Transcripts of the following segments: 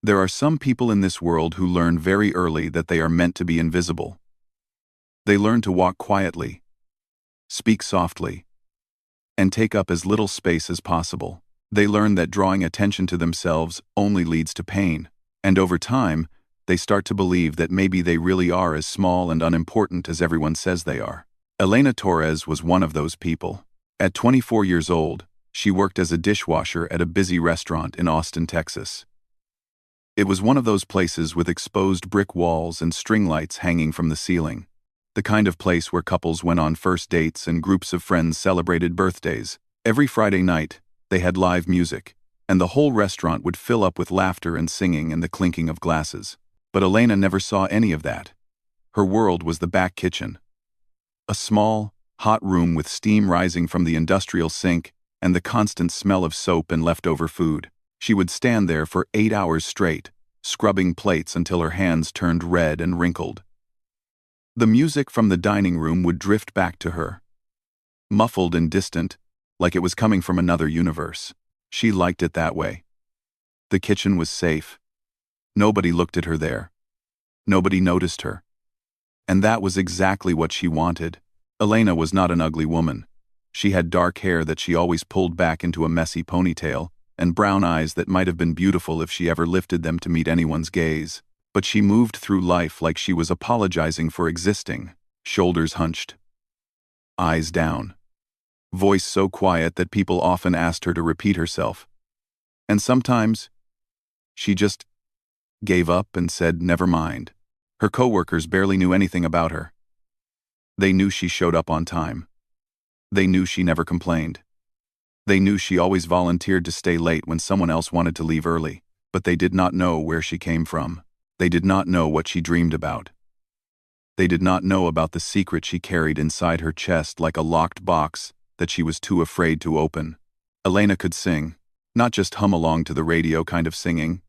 There are some people in this world who learn very early that they are meant to be invisible. They learn to walk quietly, speak softly, and take up as little space as possible. They learn that drawing attention to themselves only leads to pain, and over time, they start to believe that maybe they really are as small and unimportant as everyone says they are. Elena Torres was one of those people. At 24 years old, she worked as a dishwasher at a busy restaurant in Austin, Texas. It was one of those places with exposed brick walls and string lights hanging from the ceiling. The kind of place where couples went on first dates and groups of friends celebrated birthdays. Every Friday night, they had live music, and the whole restaurant would fill up with laughter and singing and the clinking of glasses. But Elena never saw any of that. Her world was the back kitchen. A small, hot room with steam rising from the industrial sink and the constant smell of soap and leftover food. She would stand there for 8 hours straight, scrubbing plates until her hands turned red and wrinkled. The music from the dining room would drift back to her, muffled and distant, like it was coming from another universe. She liked it that way. The kitchen was safe. Nobody looked at her there. Nobody noticed her. And that was exactly what she wanted. Elena was not an ugly woman. She had dark hair that she always pulled back into a messy ponytail, and brown eyes that might have been beautiful if she ever lifted them to meet anyone's gaze. But she moved through life like she was apologizing for existing, shoulders hunched, eyes down, voice so quiet that people often asked her to repeat herself. And sometimes, she just gave up and said, never mind. Her coworkers barely knew anything about her. They knew she showed up on time. They knew she never complained. They knew she always volunteered to stay late when someone else wanted to leave early, but they did not know where she came from. They did not know what she dreamed about. They did not know about the secret she carried inside her chest like a locked box that she was too afraid to open. Elena could sing, not just hum along to the radio kind of singing,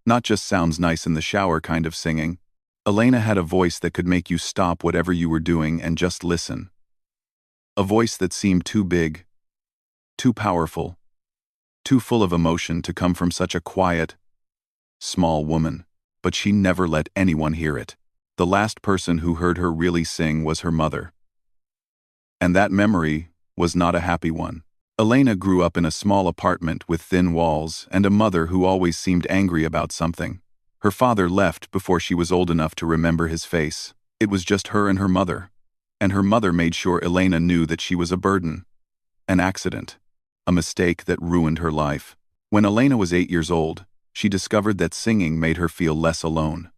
not just sounds nice in the shower kind of singing. Elena had a voice that could make you stop whatever you were doing and just listen. A voice that seemed too big, too powerful, too full of emotion to come from such a quiet, small woman. But she never let anyone hear it. The last person who heard her really sing was her mother. And that memory was not a happy one. Elena grew up in a small apartment with thin walls and a mother who always seemed angry about something. Her father left before she was old enough to remember his face. It was just her and her mother. And her mother made sure Elena knew that she was a burden, an accident, a mistake that ruined her life. When Elena was 8 years old, she discovered that singing made her feel less alone.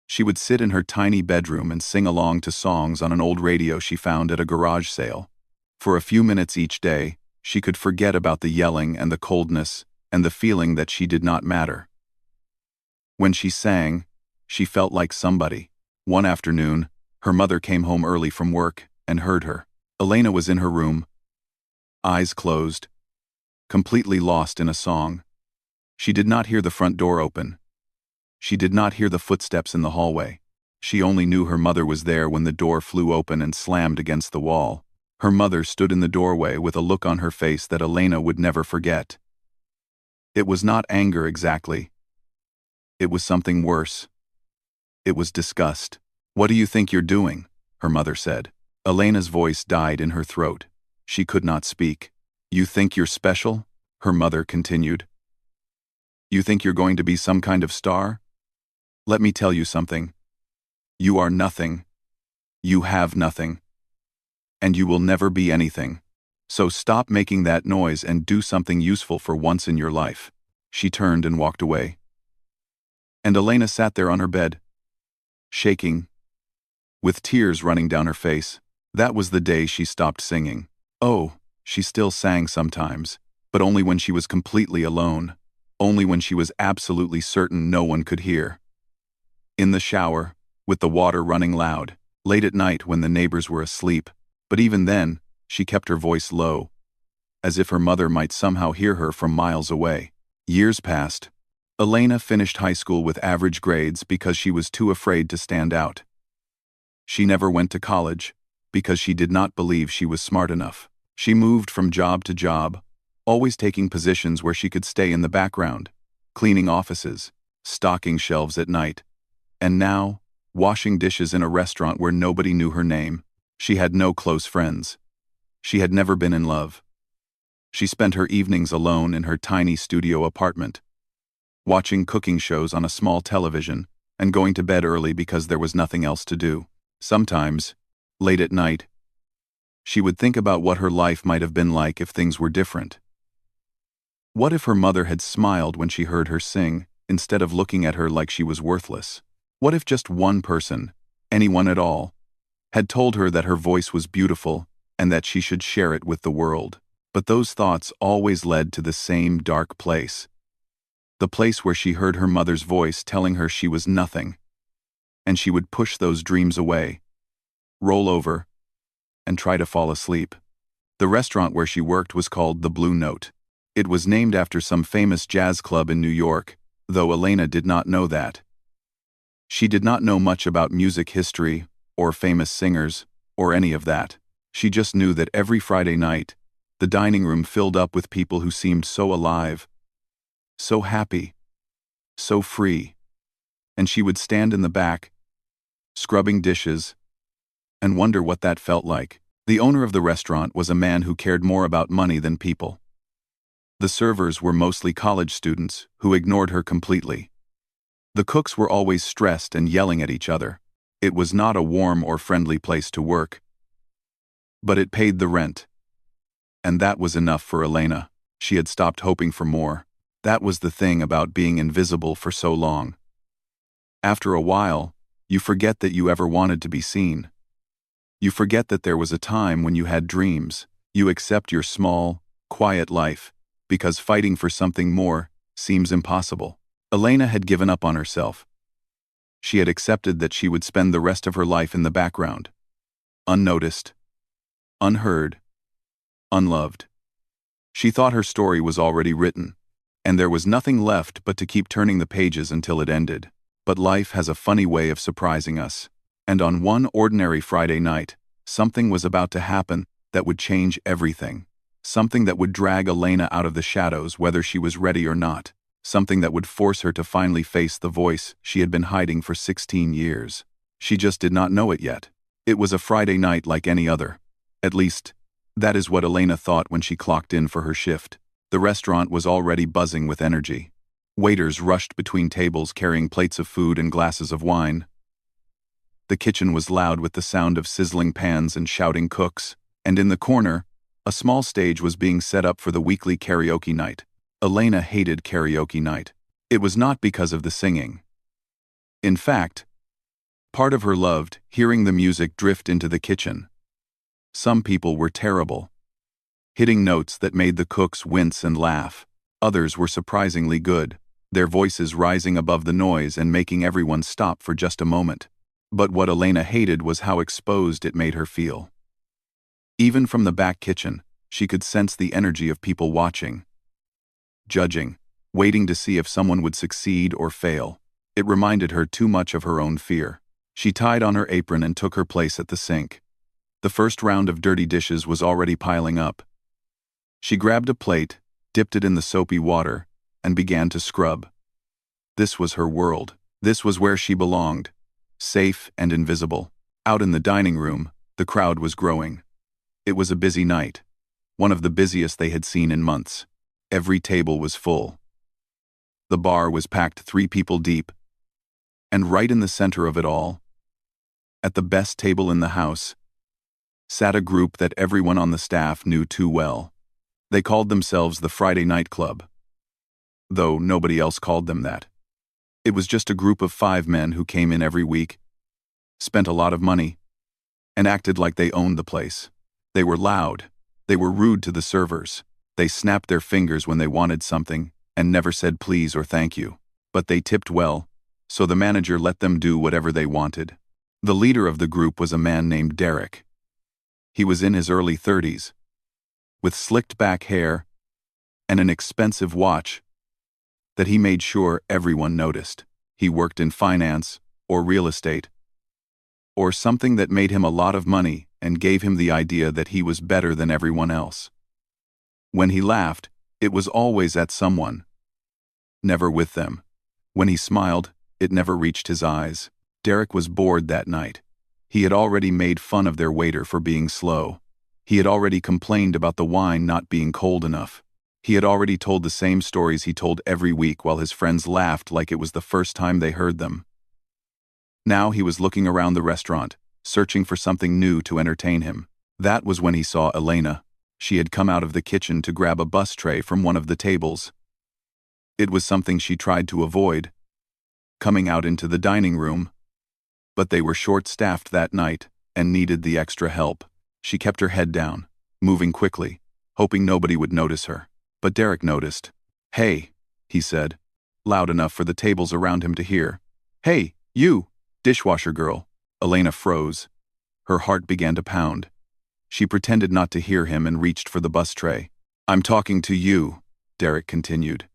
She would sit in her tiny bedroom and sing along to songs on an old radio she found at a garage sale. For a few minutes each day, she could forget about the yelling and the coldness and the feeling that she did not matter. When she sang, she felt like somebody. One afternoon, her mother came home early from work and heard her. Elena was in her room, eyes closed, completely lost in a song. She did not hear the front door open. She did not hear the footsteps in the hallway. She only knew her mother was there when the door flew open and slammed against the wall. Her mother stood in the doorway with a look on her face that Elena would never forget. It was not anger exactly. It was something worse. It was disgust. "What do you think you're doing?" her mother said. Elena's voice died in her throat. She could not speak. "You think you're special?" her mother continued. "You think you're going to be some kind of star? Let me tell you something. You are nothing. You have nothing. And you will never be anything. So stop making that noise and do something useful for once in your life." She turned and walked away. And Elena sat there on her bed, shaking, with tears running down her face. That was the day she stopped singing. Oh, she still sang sometimes, but only when she was completely alone. Only when she was absolutely certain no one could hear. In the shower, with the water running loud, late at night when the neighbors were asleep, but even then, she kept her voice low, as if her mother might somehow hear her from miles away. Years passed. Elena finished high school with average grades because she was too afraid to stand out. She never went to college because she did not believe she was smart enough. She moved from job to job, always taking positions where she could stay in the background, cleaning offices, stocking shelves at night, and now, washing dishes in a restaurant where nobody knew her name. She had no close friends. She had never been in love. She spent her evenings alone in her tiny studio apartment, watching cooking shows on a small television and going to bed early because there was nothing else to do. Sometimes, late at night, she would think about what her life might have been like if things were different. What if her mother had smiled when she heard her sing, instead of looking at her like she was worthless? What if just one person, anyone at all, had told her that her voice was beautiful and that she should share it with the world? But those thoughts always led to the same dark place. The place where she heard her mother's voice telling her she was nothing. And she would push those dreams away, roll over, and try to fall asleep. The restaurant where she worked was called the Blue Note. It was named after some famous jazz club in New York, though Elena did not know that. She did not know much about music history, or famous singers, or any of that. She just knew that every Friday night, the dining room filled up with people who seemed so alive, so happy, so free. And she would stand in the back, scrubbing dishes, and wonder what that felt like. The owner of the restaurant was a man who cared more about money than people. The servers were mostly college students who ignored her completely. The cooks were always stressed and yelling at each other. It was not a warm or friendly place to work. But it paid the rent. And that was enough for Elena. She had stopped hoping for more. That was the thing about being invisible for so long. After a while, you forget that you ever wanted to be seen. You forget that there was a time when you had dreams. You accept your small, quiet life, because fighting for something more seems impossible. Elena had given up on herself. She had accepted that she would spend the rest of her life in the background, unnoticed, unheard, unloved. She thought her story was already written, and there was nothing left but to keep turning the pages until it ended. But life has a funny way of surprising us, and on one ordinary Friday night, something was about to happen that would change everything. Something that would drag Elena out of the shadows whether she was ready or not. Something that would force her to finally face the voice she had been hiding for 16 years. She just did not know it yet. It was a Friday night like any other. At least, that is what Elena thought when she clocked in for her shift. The restaurant was already buzzing with energy. Waiters rushed between tables carrying plates of food and glasses of wine. The kitchen was loud with the sound of sizzling pans and shouting cooks, and in the corner, a small stage was being set up for the weekly karaoke night. Elena hated karaoke night. It was not because of the singing. In fact, part of her loved hearing the music drift into the kitchen. Some people were terrible, hitting notes that made the cooks wince and laugh. Others were surprisingly good, their voices rising above the noise and making everyone stop for just a moment. But what Elena hated was how exposed it made her feel. Even from the back kitchen, she could sense the energy of people watching, judging, waiting to see if someone would succeed or fail. It reminded her too much of her own fear. She tied on her apron and took her place at the sink. The first round of dirty dishes was already piling up. She grabbed a plate, dipped it in the soapy water, and began to scrub. This was her world. This was where she belonged, safe and invisible. Out in the dining room, the crowd was growing. It was a busy night, one of the busiest they had seen in months. Every table was full. The bar was packed 3 people deep, and right in the center of it all, at the best table in the house, sat a group that everyone on the staff knew too well. They called themselves the Friday Night Club, though nobody else called them that. It was just a group of 5 men who came in every week, spent a lot of money, and acted like they owned the place. They were loud. They were rude to the servers. They snapped their fingers when they wanted something and never said please or thank you. But they tipped well, so the manager let them do whatever they wanted. The leader of the group was a man named Derek. He was in his early 30s, with slicked back hair and an expensive watch that he made sure everyone noticed. He worked in finance or real estate, or something that made him a lot of money and gave him the idea that he was better than everyone else. When he laughed, it was always at someone. never with them. When he smiled, it never reached his eyes. Derek was bored that night. He had already made fun of their waiter for being slow. He had already complained about the wine not being cold enough. He had already told the same stories he told every week while his friends laughed like it was the first time they heard them. Now he was looking around the restaurant, searching for something new to entertain him. That was when he saw Elena. She had come out of the kitchen to grab a bus tray from one of the tables. It was something she tried to avoid, coming out into the dining room. But they were short-staffed that night and needed the extra help. She kept her head down, moving quickly, hoping nobody would notice her. But Derek noticed. "Hey," he said, loud enough for the tables around him to hear. "Hey, you, dishwasher girl." Elena froze. Her heart began to pound. She pretended not to hear him and reached for the bus tray. "I'm talking to you," Derek continued.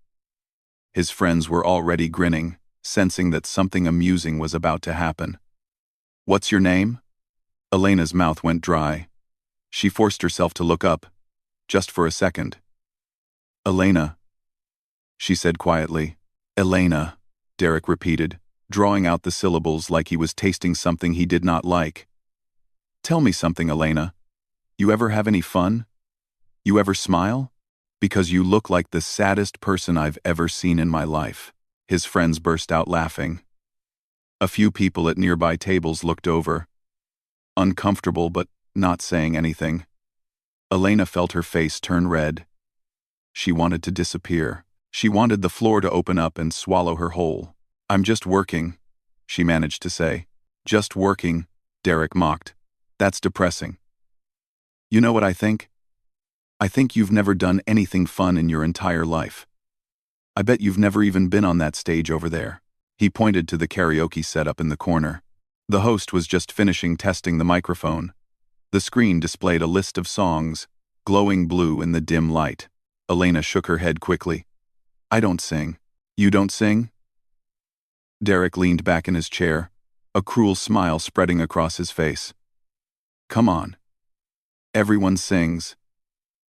His friends were already grinning, sensing that something amusing was about to happen. "What's your name?" Elena's mouth went dry. She forced herself to look up, just for a second. "Elena," she said quietly. "Elena," Derek repeated, drawing out the syllables like he was tasting something he did not like. "Tell me something, Elena. You ever have any fun? You ever smile? Because you look like the saddest person I've ever seen in my life." His friends burst out laughing. A few people at nearby tables looked over, uncomfortable but not saying anything. Elena felt her face turn red. She wanted to disappear. She wanted the floor to open up and swallow her whole. "I'm just working," she managed to say. "Just working," Derek mocked. "That's depressing. You know what I think? I think you've never done anything fun in your entire life. I bet you've never even been on that stage over there." He pointed to the karaoke setup in the corner. The host was just finishing testing the microphone. The screen displayed a list of songs, glowing blue in the dim light. Elena shook her head quickly. "I don't sing." "You don't sing?" Derek leaned back in his chair, a cruel smile spreading across his face. "Come on. Everyone sings.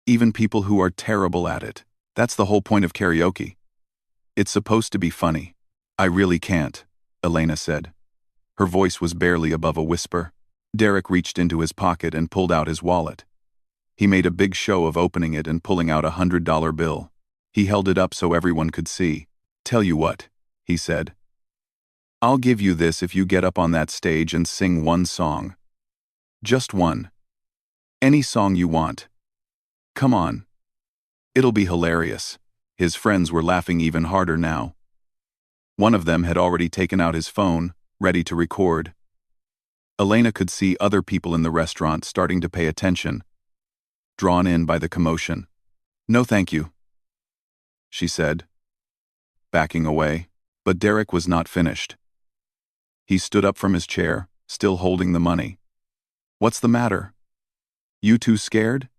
Even people who are terrible at it. That's the whole point of karaoke. It's supposed to be funny." "I really can't," Elena said. Her voice was barely above a whisper. Derek reached into his pocket and pulled out his wallet. He made a big show of opening it and pulling out a $100 bill. He held it up so everyone could see. "Tell you what," he said. "I'll give you this if you get up on that stage and sing one song. Just one. Any song you want. Come on. It'll be hilarious." His friends were laughing even harder now. One of them had already taken out his phone, ready to record. Elena could see other people in the restaurant starting to pay attention, drawn in by the commotion. "No thank you," she said, backing away. But Derek was not finished. He stood up from his chair, still holding the money. "What's the matter? You too scared?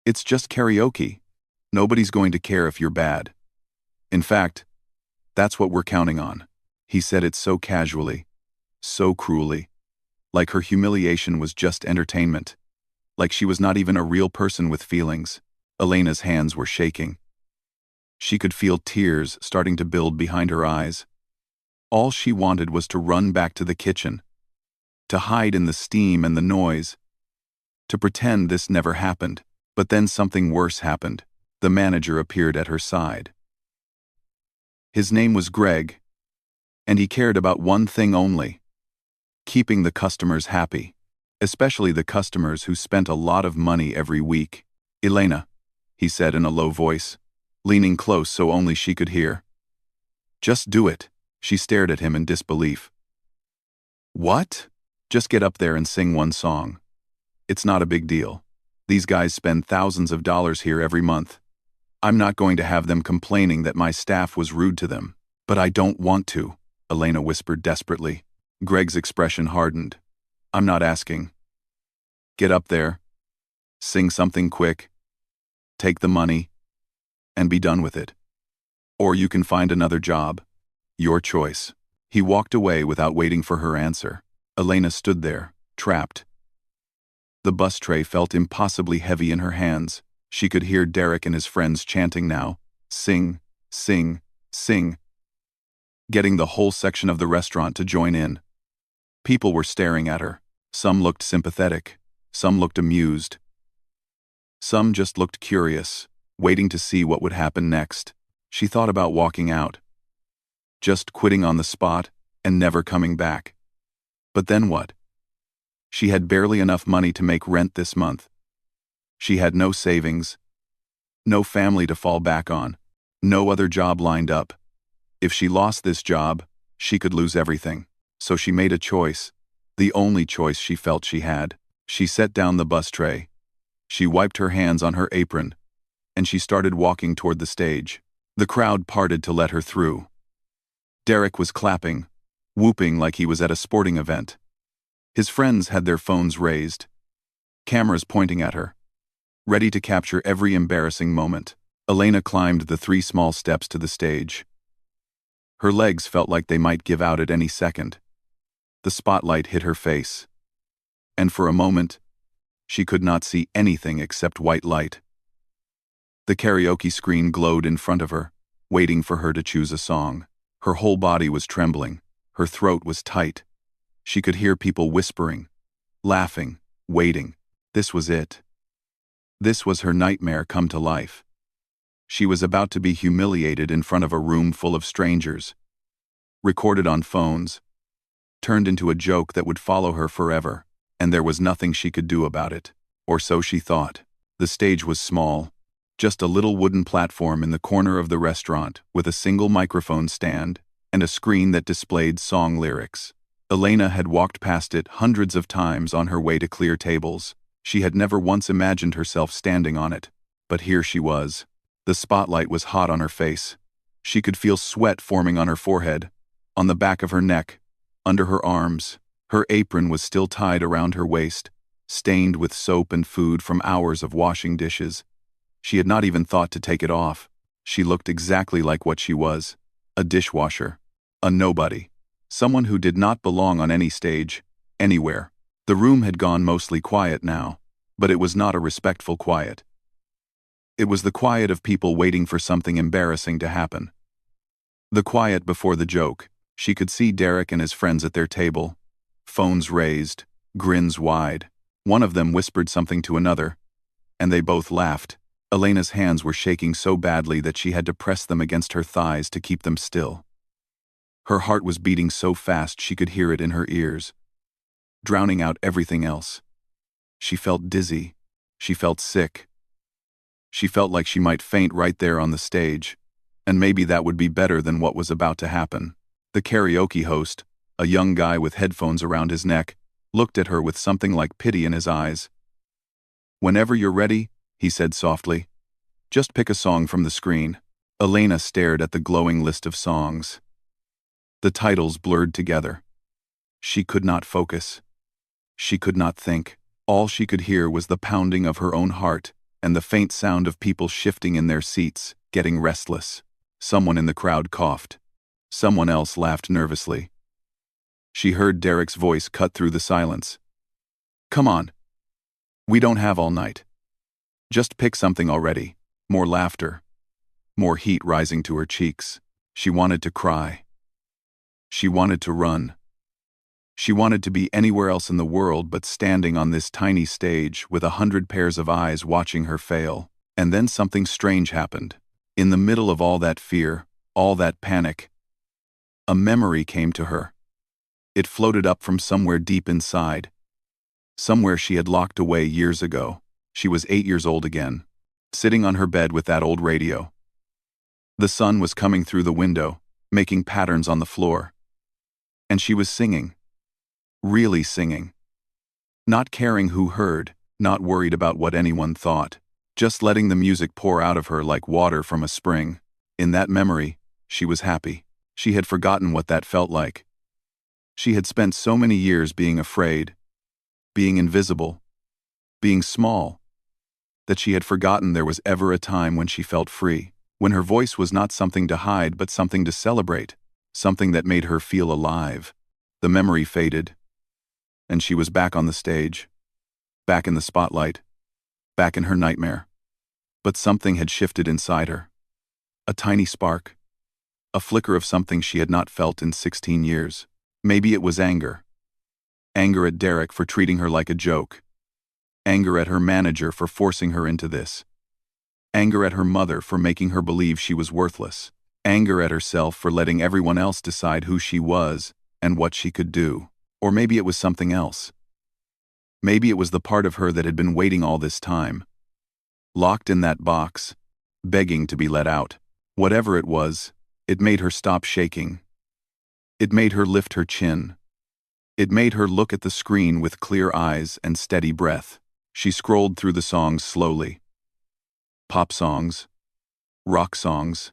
It's just karaoke. Nobody's going to care if you're bad. In fact, that's what we're counting on." He said it so casually, so cruelly, like her humiliation was just entertainment, like she was not even a real person with feelings. Elena's hands were shaking. She could feel tears starting to build behind her eyes. All she wanted was to run back to the kitchen, to hide in the steam and the noise, to pretend this never happened. But then something worse happened. The manager appeared at her side. His name was Greg, and he cared about one thing only: keeping the customers happy, especially the customers who spent a lot of money every week. "Elena," he said in a low voice, leaning close so only she could hear. "Just do it." She stared at him in disbelief. "What?" "Just get up there and sing one song. It's not a big deal. These guys spend thousands of dollars here every month. I'm not going to have them complaining that my staff was rude to them." "But I don't want to," Elena whispered desperately. Greg's expression hardened. "I'm not asking. Get up there, sing something quick, take the money, and be done with it. Or you can find another job. Your choice." He walked away without waiting for her answer. Elena stood there, trapped. The bus tray felt impossibly heavy in her hands. She could hear Derek and his friends chanting now, "Sing, sing, sing, getting the whole section of the restaurant to join in. People were staring at her. Some looked sympathetic. Some looked amused. Some just looked curious, waiting to see what would happen next. She thought about walking out, just quitting on the spot and never coming back. But then what? She had barely enough money to make rent this month. She had no savings, no family to fall back on, no other job lined up. If she lost this job, she could lose everything. So she made a choice, the only choice she felt she had. She set down the bus tray. She wiped her hands on her apron, and she started walking toward the stage. The crowd parted to let her through. Derek was clapping, whooping like he was at a sporting event. His friends had their phones raised, cameras pointing at her, ready to capture every embarrassing moment. Elena climbed the 3 small steps to the stage. Her legs felt like they might give out at any second. The spotlight hit her face, and for a moment, she could not see anything except white light. The karaoke screen glowed in front of her, waiting for her to choose a song. Her whole body was trembling. Her throat was tight. She could hear people whispering, laughing, waiting. This was it. This was her nightmare come to life. She was about to be humiliated in front of a room full of strangers, recorded on phones, turned into a joke that would follow her forever, and there was nothing she could do about it. Or so she thought. The stage was small, just a little wooden platform in the corner of the restaurant with a single microphone stand and a screen that displayed song lyrics. Elena had walked past it hundreds of times on her way to clear tables. She had never once imagined herself standing on it, but here she was. The spotlight was hot on her face. She could feel sweat forming on her forehead, on the back of her neck, under her arms. Her apron was still tied around her waist, stained with soap and food from hours of washing dishes. She had not even thought to take it off. She looked exactly like what she was, a dishwasher, a nobody, someone who did not belong on any stage, anywhere. The room had gone mostly quiet now, but it was not a respectful quiet. It was the quiet of people waiting for something embarrassing to happen. The quiet before the joke. She could see Derek and his friends at their table, phones raised, grins wide. One of them whispered something to another, and they both laughed. Elena's hands were shaking so badly that she had to press them against her thighs to keep them still. Her heart was beating so fast she could hear it in her ears, drowning out everything else. She felt dizzy. She felt sick. She felt like she might faint right there on the stage, and maybe that would be better than what was about to happen. The karaoke host, a young guy with headphones around his neck, looked at her with something like pity in his eyes. "Whenever you're ready," he said softly, "just pick a song from the screen." Elena stared at the glowing list of songs. The titles blurred together. She could not focus. She could not think. All she could hear was the pounding of her own heart and the faint sound of people shifting in their seats, getting restless. Someone in the crowd coughed. Someone else laughed nervously. She heard Derek's voice cut through the silence. "Come on. We don't have all night. Just pick something already." More laughter. More heat rising to her cheeks. She wanted to cry. She wanted to run. She wanted to be anywhere else in the world but standing on this tiny stage with 100 pairs of eyes watching her fail. And then something strange happened. In the middle of all that fear, all that panic, a memory came to her. It floated up from somewhere deep inside, somewhere she had locked away years ago. She was 8 years old again, sitting on her bed with that old radio. The sun was coming through the window, making patterns on the floor. And she was singing. Really singing. Not caring who heard, not worried about what anyone thought, just letting the music pour out of her like water from a spring. In that memory, she was happy. She had forgotten what that felt like. She had spent so many years being afraid, being invisible, being small, that she had forgotten there was ever a time when she felt free, when her voice was not something to hide but something to celebrate, something that made her feel alive. The memory faded, and she was back on the stage, back in the spotlight, back in her nightmare. But something had shifted inside her. A tiny spark. a flicker of something she had not felt in 16 years. Maybe it was anger. Anger at Derek for treating her like a joke. Anger at her manager for forcing her into this. Anger at her mother for making her believe she was worthless. Anger at herself for letting everyone else decide who she was and what she could do. Or maybe it was something else. Maybe it was the part of her that had been waiting all this time, locked in that box, begging to be let out. Whatever it was, it made her stop shaking. It made her lift her chin. It made her look at the screen with clear eyes and steady breath. She scrolled through the songs slowly. Pop songs, rock songs,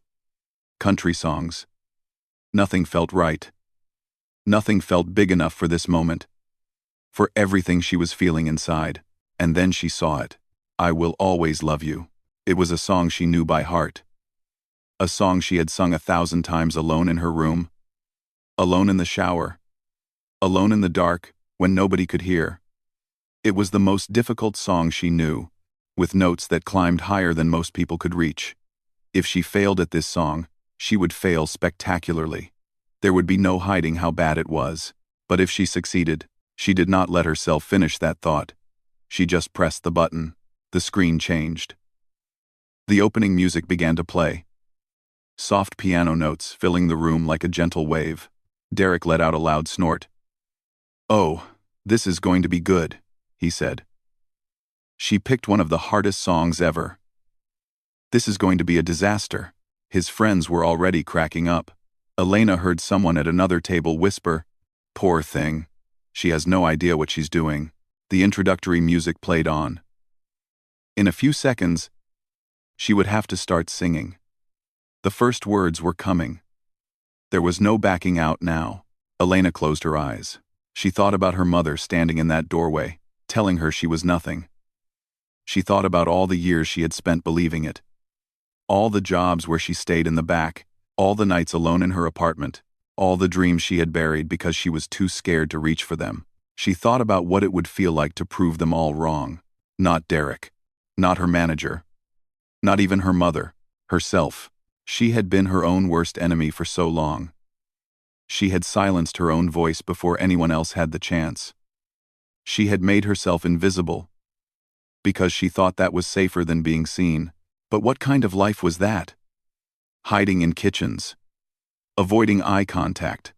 country songs. Nothing felt right. Nothing felt big enough for this moment, for everything she was feeling inside. And then she saw it. I Will Always Love You. It was a song she knew by heart. A song she had sung 1,000 times alone in her room, alone in the shower, alone in the dark when nobody could hear. It was the most difficult song she knew, with notes that climbed higher than most people could reach. If she failed at this song, she would fail spectacularly. There would be no hiding how bad it was. But if she succeeded, she did not let herself finish that thought. She just pressed the button. The screen changed. The opening music began to play. Soft piano notes filling the room like a gentle wave. Derek let out a loud snort. "Oh, this is going to be good," he said. She picked one of the hardest songs ever. This is going to be a disaster. His friends were already cracking up. Elena heard someone at another table whisper, "Poor thing. She has no idea what she's doing." The introductory music played on. In a few seconds, she would have to start singing. The first words were coming. There was no backing out now. Elena closed her eyes. She thought about her mother standing in that doorway, telling her she was nothing. She thought about all the years she had spent believing it. All the jobs where she stayed in the back, all the nights alone in her apartment, all the dreams she had buried because she was too scared to reach for them. She thought about what it would feel like to prove them all wrong. Not Derek. Not her manager. Not even her mother. Herself. She had been her own worst enemy for so long. She had silenced her own voice before anyone else had the chance. She had made herself invisible, because she thought that was safer than being seen. But what kind of life was that? Hiding in kitchens. Avoiding eye contact.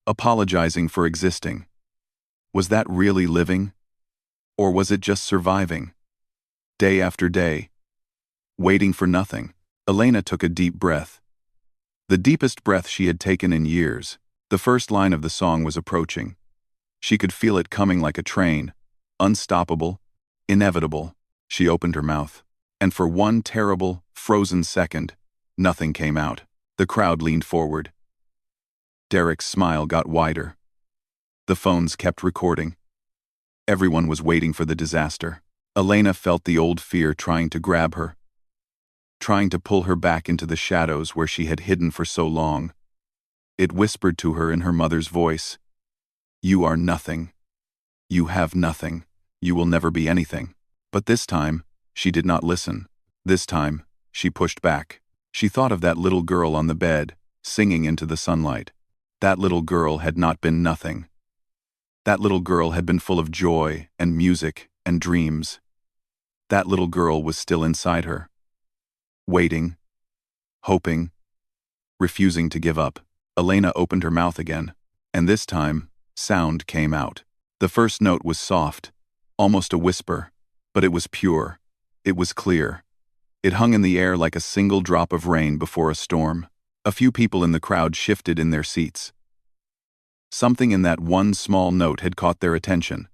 Apologizing for existing. Was that really living? Or was it just surviving? Day after day. Waiting for nothing. Elena took a deep breath. The deepest breath she had taken in years. The first line of the song was approaching. She could feel it coming like a train. Unstoppable. Inevitable. She opened her mouth. And for one terrible, frozen second, nothing came out. The crowd leaned forward. Derek's smile got wider. The phones kept recording. Everyone was waiting for the disaster. Elena felt the old fear trying to grab her, trying to pull her back into the shadows where she had hidden for so long. It whispered to her in her mother's voice, "You are nothing. You have nothing. You will never be anything." But this time, she did not listen. This time, she pushed back. She thought of that little girl on the bed, singing into the sunlight. That little girl had not been nothing. That little girl had been full of joy and music and dreams. That little girl was still inside her, waiting, hoping, refusing to give up. Elena opened her mouth again, and this time, sound came out. The first note was soft, almost a whisper, but it was pure. It was clear. It hung in the air like a single drop of rain before a storm. A few people in the crowd shifted in their seats. Something in that one small note had caught their attention.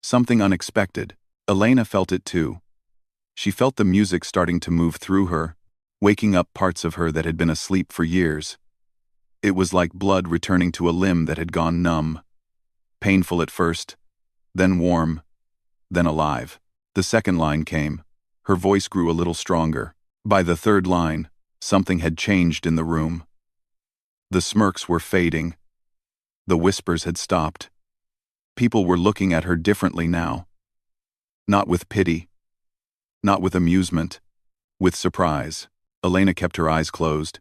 Something unexpected. Elena felt it too. She felt the music starting to move through her, waking up parts of her that had been asleep for years. It was like blood returning to a limb that had gone numb. Painful at first, then warm, then alive. The second line came. Her voice grew a little stronger. By the third line, something had changed in the room. The smirks were fading. The whispers had stopped. People were looking at her differently now. Not with pity. Not with amusement. With surprise. Elena kept her eyes closed.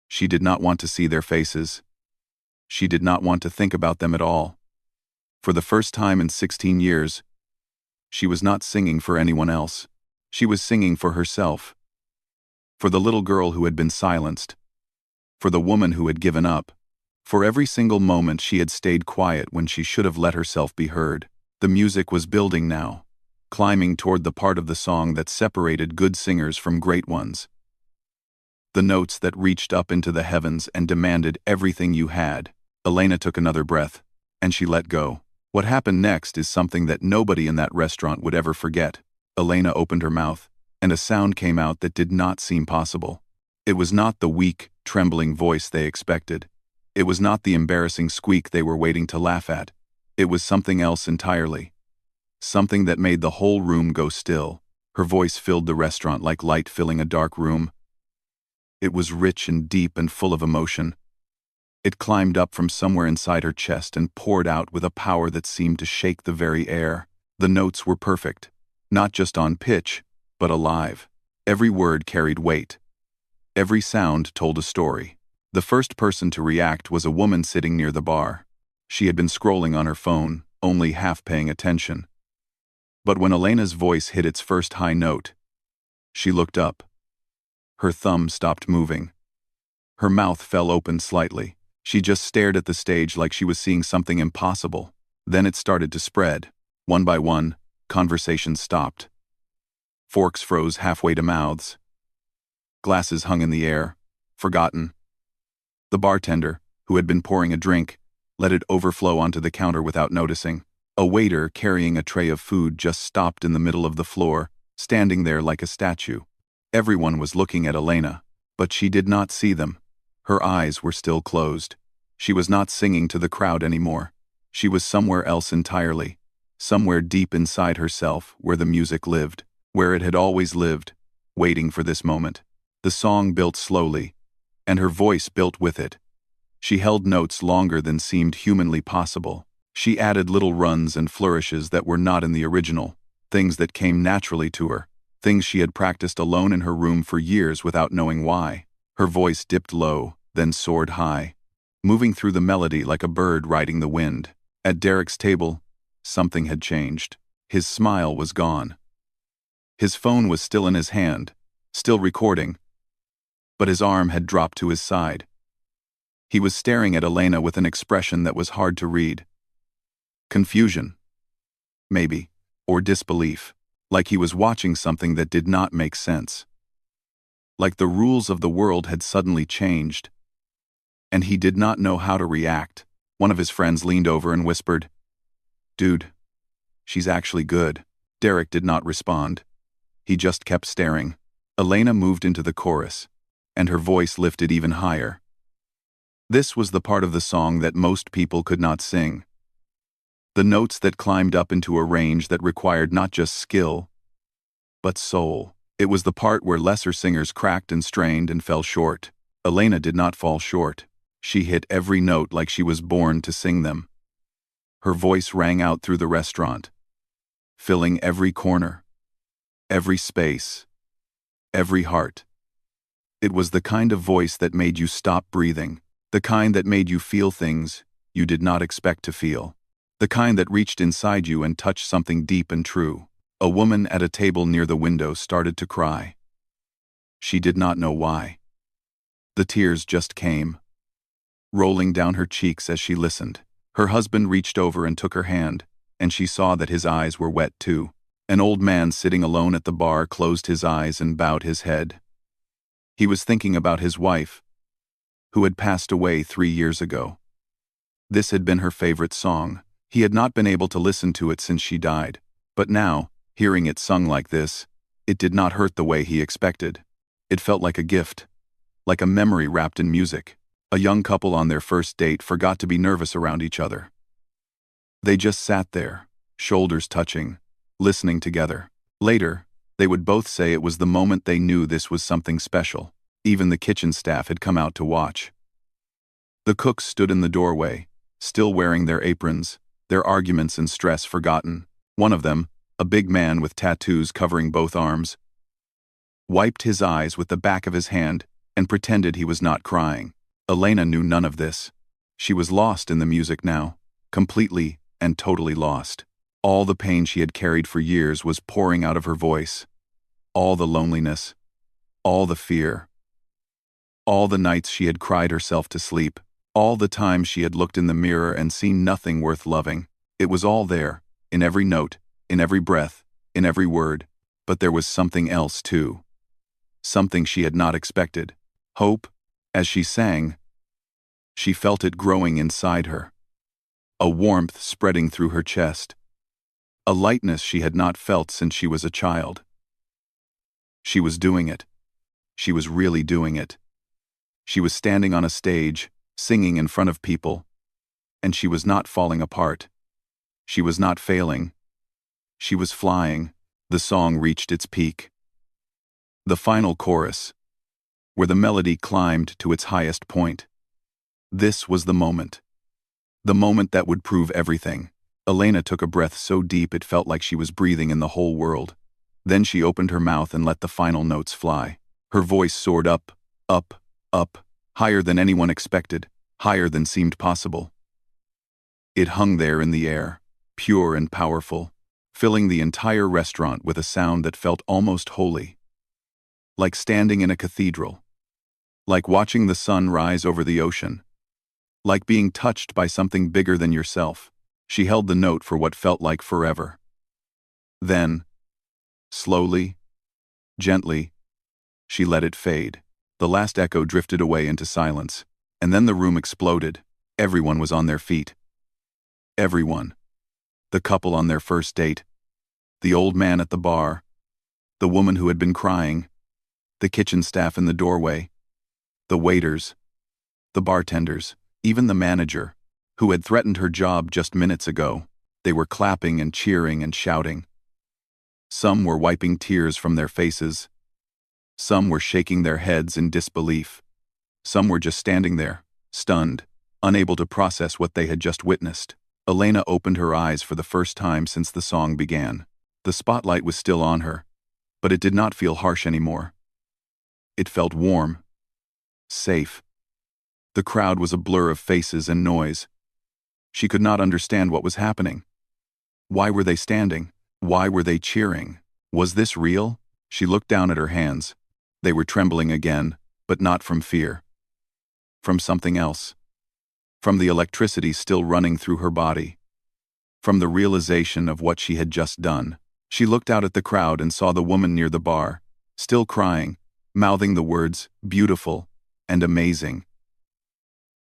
She did not want to see their faces. She did not want to think about them at all. For the first time in 16 years, she was not singing for anyone else. She was singing for herself. For the little girl who had been silenced. For the woman who had given up. For every single moment she had stayed quiet when she should have let herself be heard. The music was building now, climbing toward the part of the song that separated good singers from great ones. The notes that reached up into the heavens and demanded everything you had. Elena took another breath, and she let go. What happened next is something that nobody in that restaurant would ever forget. Elena opened her mouth, and a sound came out that did not seem possible. It was not the weak, trembling voice they expected. It was not the embarrassing squeak they were waiting to laugh at. It was something else entirely. Something that made the whole room go still. Her voice filled the restaurant like light filling a dark room. It was rich and deep and full of emotion. It climbed up from somewhere inside her chest and poured out with a power that seemed to shake the very air. The notes were perfect, not just on pitch, but alive. Every word carried weight. Every sound told a story. The first person to react was a woman sitting near the bar. She had been scrolling on her phone, only half paying attention. But when Elena's voice hit its first high note, she looked up. Her thumb stopped moving. Her mouth fell open slightly. She just stared at the stage like she was seeing something impossible. Then it started to spread. One by one, conversations stopped. Forks froze halfway to mouths. Glasses hung in the air, forgotten. The bartender, who had been pouring a drink, let it overflow onto the counter without noticing. A waiter carrying a tray of food just stopped in the middle of the floor, standing there like a statue. Everyone was looking at Elena, but she did not see them. Her eyes were still closed. She was not singing to the crowd anymore. She was somewhere else entirely, somewhere deep inside herself where the music lived, where it had always lived, waiting for this moment. The song built slowly, and her voice built with it. She held notes longer than seemed humanly possible. She added little runs and flourishes that were not in the original, things that came naturally to her, things she had practiced alone in her room for years without knowing why. Her voice dipped low, then soared high, moving through the melody like a bird riding the wind. At Derek's table, something had changed. His smile was gone. His phone was still in his hand, still recording, but his arm had dropped to his side. He was staring at Elena with an expression that was hard to read. Confusion, maybe, or disbelief, like he was watching something that did not make sense. Like the rules of the world had suddenly changed, and he did not know how to react. One of his friends leaned over and whispered, "Dude, she's actually good." Derek did not respond. He just kept staring. Elena moved into the chorus, and her voice lifted even higher. This was the part of the song that most people could not sing. The notes that climbed up into a range that required not just skill, but soul. It was the part where lesser singers cracked and strained and fell short. Elena did not fall short. She hit every note like she was born to sing them. Her voice rang out through the restaurant, filling every corner, every space, every heart. It was the kind of voice that made you stop breathing, the kind that made you feel things you did not expect to feel, the kind that reached inside you and touched something deep and true. A woman at a table near the window started to cry. She did not know why. The tears just came, rolling down her cheeks as she listened. Her husband reached over and took her hand, and she saw that his eyes were wet too. An old man sitting alone at the bar closed his eyes and bowed his head. He was thinking about his wife, who had passed away 3 years ago. This had been her favorite song. He had not been able to listen to it since she died, but now, hearing it sung like this, it did not hurt the way he expected. It felt like a gift, like a memory wrapped in music. A young couple on their first date forgot to be nervous around each other. They just sat there, shoulders touching, listening together. Later, they would both say it was the moment they knew this was something special. Even the kitchen staff had come out to watch. The cooks stood in the doorway, still wearing their aprons, their arguments and stress forgotten. One of them, a big man with tattoos covering both arms, wiped his eyes with the back of his hand and pretended he was not crying. Elena knew none of this. She was lost in the music now, completely and totally lost. All the pain she had carried for years was pouring out of her voice. All the loneliness, all the fear, all the nights she had cried herself to sleep, all the times she had looked in the mirror and seen nothing worth loving. It was all there, in every note, in every breath, in every word. But there was something else too. Something she had not expected. Hope. As she sang, she felt it growing inside her. A warmth spreading through her chest. A lightness she had not felt since she was a child. She was doing it. She was really doing it. She was standing on a stage, singing in front of people. And she was not falling apart. She was not failing. She was flying. The song reached its peak. The final chorus, where the melody climbed to its highest point. This was the moment. The moment that would prove everything. Elena took a breath so deep it felt like she was breathing in the whole world. Then she opened her mouth and let the final notes fly. Her voice soared up, up, up, higher than anyone expected, higher than seemed possible. It hung there in the air, pure and powerful, filling the entire restaurant with a sound that felt almost holy. Like standing in a cathedral. Like watching the sun rise over the ocean. Like being touched by something bigger than yourself. She held the note for what felt like forever. Then, slowly, gently, she let it fade. The last echo drifted away into silence, and then the room exploded. Everyone was on their feet. Everyone. The couple on their first date. The old man at the bar. The woman who had been crying. The kitchen staff in the doorway. The waiters. The bartenders. Even the manager, who had threatened her job just minutes ago. They were clapping and cheering and shouting. Some were wiping tears from their faces. Some were shaking their heads in disbelief. Some were just standing there, stunned, unable to process what they had just witnessed. Elena opened her eyes for the first time since the song began. The spotlight was still on her, but it did not feel harsh anymore. It felt warm, safe. The crowd was a blur of faces and noise. She could not understand what was happening. Why were they standing? Why were they cheering? Was this real? She looked down at her hands. They were trembling again, but not from fear. From something else. From the electricity still running through her body. From the realization of what she had just done. She looked out at the crowd and saw the woman near the bar, still crying, mouthing the words, beautiful and amazing.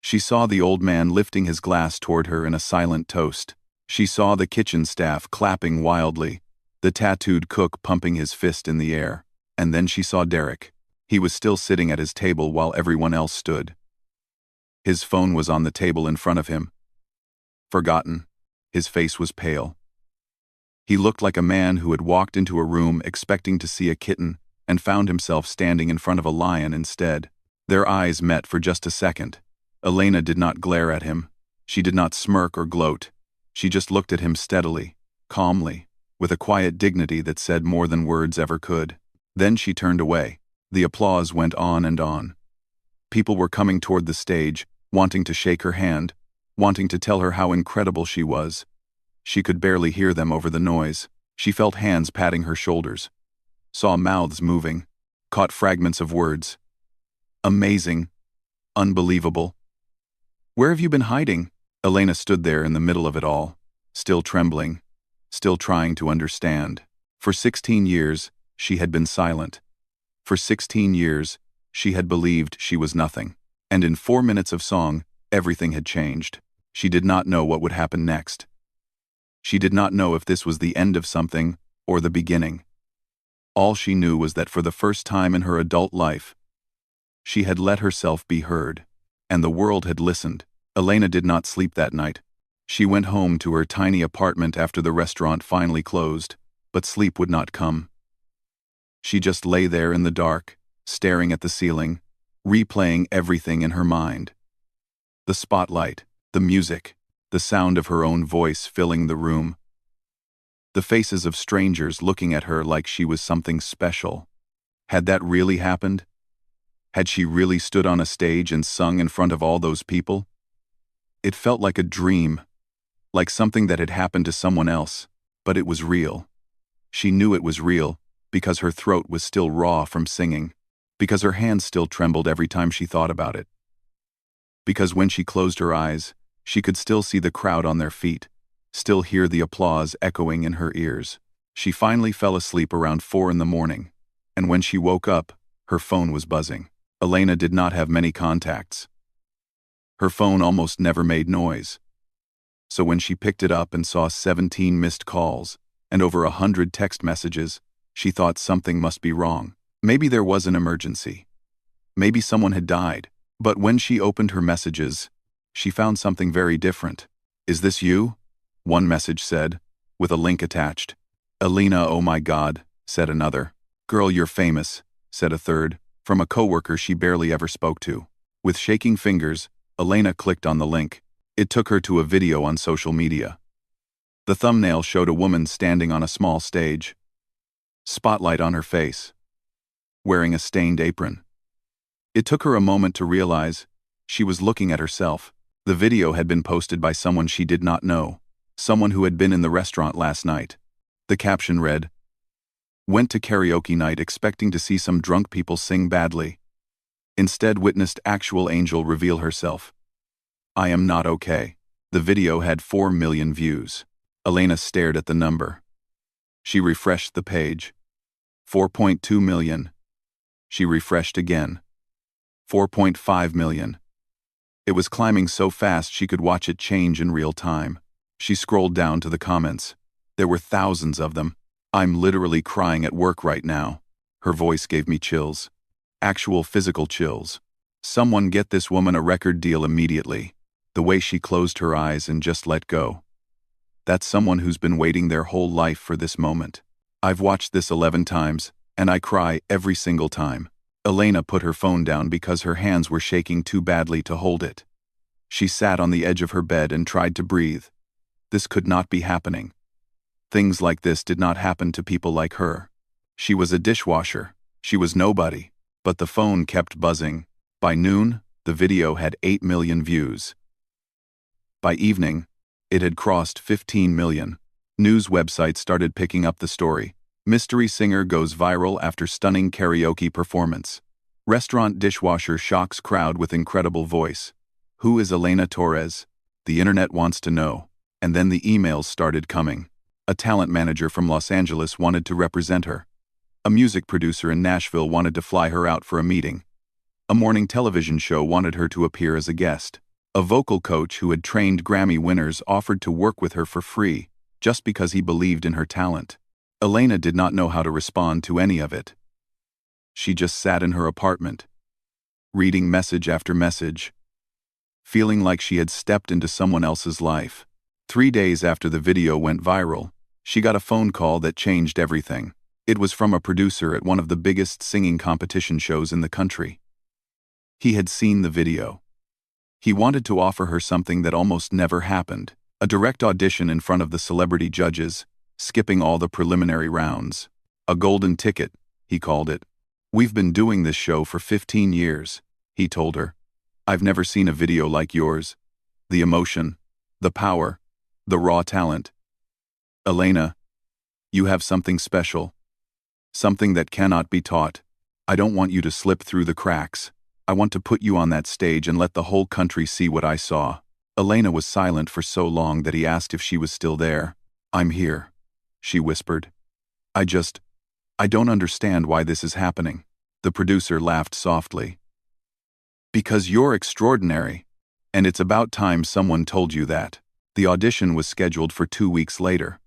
She saw the old man lifting his glass toward her in a silent toast. She saw the kitchen staff clapping wildly, the tattooed cook pumping his fist in the air. And then she saw Derek. He was still sitting at his table while everyone else stood. His phone was on the table in front of him. Forgotten. His face was pale. He looked like a man who had walked into a room expecting to see a kitten and found himself standing in front of a lion instead. Their eyes met for just a second. Elena did not glare at him. She did not smirk or gloat. She just looked at him steadily, calmly, with a quiet dignity that said more than words ever could. Then she turned away. The applause went on and on. People were coming toward the stage, wanting to shake her hand, wanting to tell her how incredible she was. She could barely hear them over the noise. She felt hands patting her shoulders, saw mouths moving, caught fragments of words. Amazing. Unbelievable. Where have you been hiding? Elena stood there in the middle of it all, still trembling, still trying to understand. For 16 years, she had been silent. For 16 years, she had believed she was nothing. And in 4 minutes of song, everything had changed. She did not know what would happen next. She did not know if this was the end of something or the beginning. All she knew was that for the first time in her adult life, she had let herself be heard, and the world had listened. Elena did not sleep that night. She went home to her tiny apartment after the restaurant finally closed, but sleep would not come. She just lay there in the dark, staring at the ceiling, replaying everything in her mind. The spotlight, the music, the sound of her own voice filling the room. The faces of strangers looking at her like she was something special. Had that really happened? Had she really stood on a stage and sung in front of all those people? It felt like a dream, like something that had happened to someone else, but it was real. She knew it was real because her throat was still raw from singing, because her hands still trembled every time she thought about it, because when she closed her eyes, she could still see the crowd on their feet, still hear the applause echoing in her ears. She finally fell asleep around 4 in the morning, and when she woke up, her phone was buzzing. Elena did not have many contacts. Her phone almost never made noise. So when she picked it up and saw 17 missed calls and over 100 text messages, she thought something must be wrong. Maybe there was an emergency. Maybe someone had died. But when she opened her messages, she found something very different. "Is this you?" one message said, with a link attached. "Elena, oh my God," said another. "Girl, you're famous," said a third, from a coworker she barely ever spoke to. With shaking fingers, Elena clicked on the link. It took her to a video on social media. The thumbnail showed a woman standing on a small stage, spotlight on her face, wearing a stained apron. It took her a moment to realize she was looking at herself. The video had been posted by someone she did not know, someone who had been in the restaurant last night. The caption read, "Went to karaoke night expecting to see some drunk people sing badly. Instead witnessed actual angel reveal herself. I am not okay." The video had 4 million views. Elena stared at the number. She refreshed the page. 4.2 million. She refreshed again. 4.5 million. It was climbing so fast she could watch it change in real time. She scrolled down to the comments. There were thousands of them. "I'm literally crying at work right now." Her voice gave me chills. Actual physical chills. "Someone get this woman a record deal immediately." The way she closed her eyes and just let go. That's someone who's been waiting their whole life for this moment. "I've watched this 11 times, and I cry every single time." Elena put her phone down because her hands were shaking too badly to hold it. She sat on the edge of her bed and tried to breathe. This could not be happening. Things like this did not happen to people like her. She was a dishwasher. She was nobody. But the phone kept buzzing. By noon, the video had 8 million views. By evening, it had crossed 15 million. News websites started picking up the story. Mystery singer goes viral after stunning karaoke performance. Restaurant dishwasher shocks crowd with incredible voice. Who is Elena Torres? The internet wants to know. And then the emails started coming. A talent manager from Los Angeles wanted to represent her. A music producer in Nashville wanted to fly her out for a meeting. A morning television show wanted her to appear as a guest. A vocal coach who had trained Grammy winners offered to work with her for free, just because he believed in her talent. Elena did not know how to respond to any of it. She just sat in her apartment, reading message after message, feeling like she had stepped into someone else's life. 3 days after the video went viral, she got a phone call that changed everything. It was from a producer at one of the biggest singing competition shows in the country. He had seen the video. He wanted to offer her something that almost never happened, a direct audition in front of the celebrity judges, skipping all the preliminary rounds. A golden ticket, he called it. "We've been doing this show for 15 years, he told her. "I've never seen a video like yours. The emotion, the power, the raw talent. Elena, you have something special. Something that cannot be taught. I don't want you to slip through the cracks. I want to put you on that stage and let the whole country see what I saw." Elena was silent for so long that he asked if she was still there. "I'm here," she whispered. I don't understand why this is happening." The producer laughed softly. "Because you're extraordinary, and it's about time someone told you that." The audition was scheduled for 2 weeks later.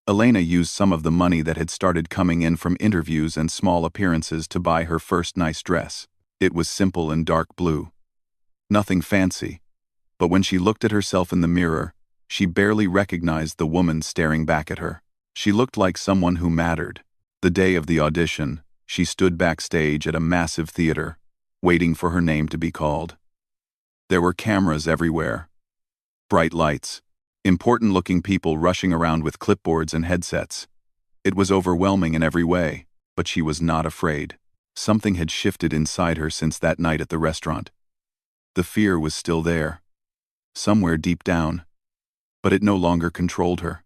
Elena used some of the money that had started coming in from interviews and small appearances to buy her first nice dress. It was simple and dark blue. Nothing fancy. But when she looked at herself in the mirror, she barely recognized the woman staring back at her. She looked like someone who mattered. The day of the audition, she stood backstage at a massive theater, waiting for her name to be called. There were cameras everywhere. Bright lights. Important-looking people rushing around with clipboards and headsets. It was overwhelming in every way, but she was not afraid. Something had shifted inside her since that night at the restaurant. The fear was still there, somewhere deep down, but it no longer controlled her.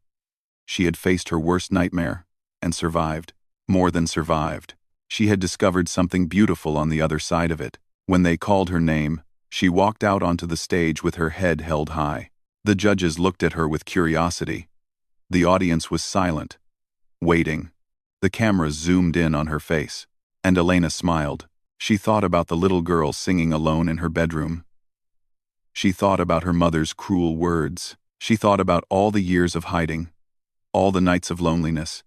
She had faced her worst nightmare, and survived. More than survived. She had discovered something beautiful on the other side of it. When they called her name, she walked out onto the stage with her head held high. The judges looked at her with curiosity. The audience was silent, waiting. The camera zoomed in on her face, and Elena smiled. She thought about the little girl singing alone in her bedroom. She thought about her mother's cruel words. She thought about all the years of hiding, all the nights of loneliness,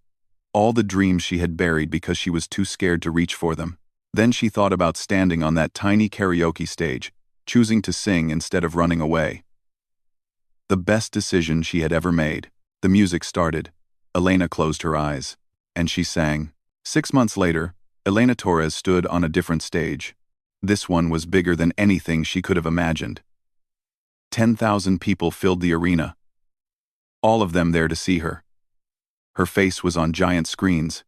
all the dreams she had buried because she was too scared to reach for them. Then she thought about standing on that tiny karaoke stage, choosing to sing instead of running away. The best decision she had ever made. The music started. Elena closed her eyes, and she sang. 6 months later, Elena Torres stood on a different stage. This one was bigger than anything she could have imagined. 10,000 people filled the arena, all of them there to see her. Her face was on giant screens.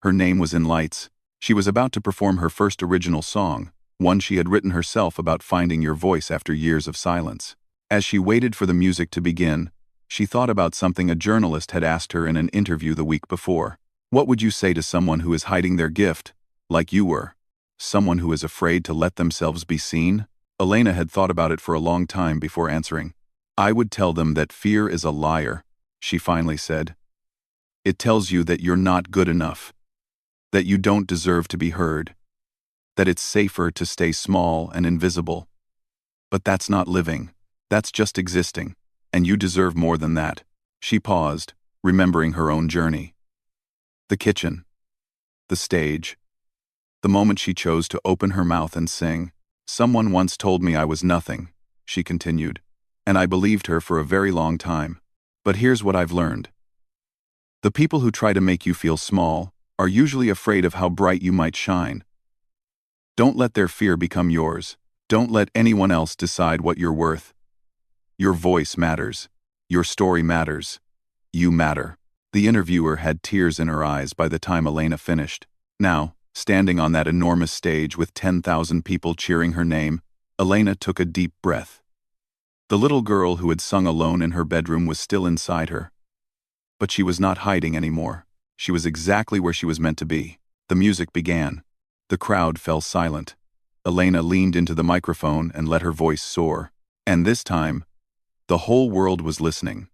Her name was in lights. She was about to perform her first original song, one she had written herself about finding your voice after years of silence. As she waited for the music to begin, she thought about something a journalist had asked her in an interview the week before. What would you say to someone who is hiding their gift, like you were? Someone who is afraid to let themselves be seen? Elena had thought about it for a long time before answering. I would tell them that fear is a liar, she finally said. It tells you that you're not good enough, that you don't deserve to be heard, that it's safer to stay small and invisible. But that's not living, that's just existing, and you deserve more than that. She paused, remembering her own journey. The kitchen, the stage, the moment she chose to open her mouth and sing. Someone once told me I was nothing, she continued, and I believed her for a very long time. But here's what I've learned. The people who try to make you feel small are usually afraid of how bright you might shine. Don't let their fear become yours. Don't let anyone else decide what you're worth. Your voice matters. Your story matters. You matter. The interviewer had tears in her eyes by the time Elena finished. Now, standing on that enormous stage with 10,000 people cheering her name, Elena took a deep breath. The little girl who had sung alone in her bedroom was still inside her. But she was not hiding anymore. She was exactly where she was meant to be. The music began. The crowd fell silent. Elena leaned into the microphone and let her voice soar. And this time, the whole world was listening.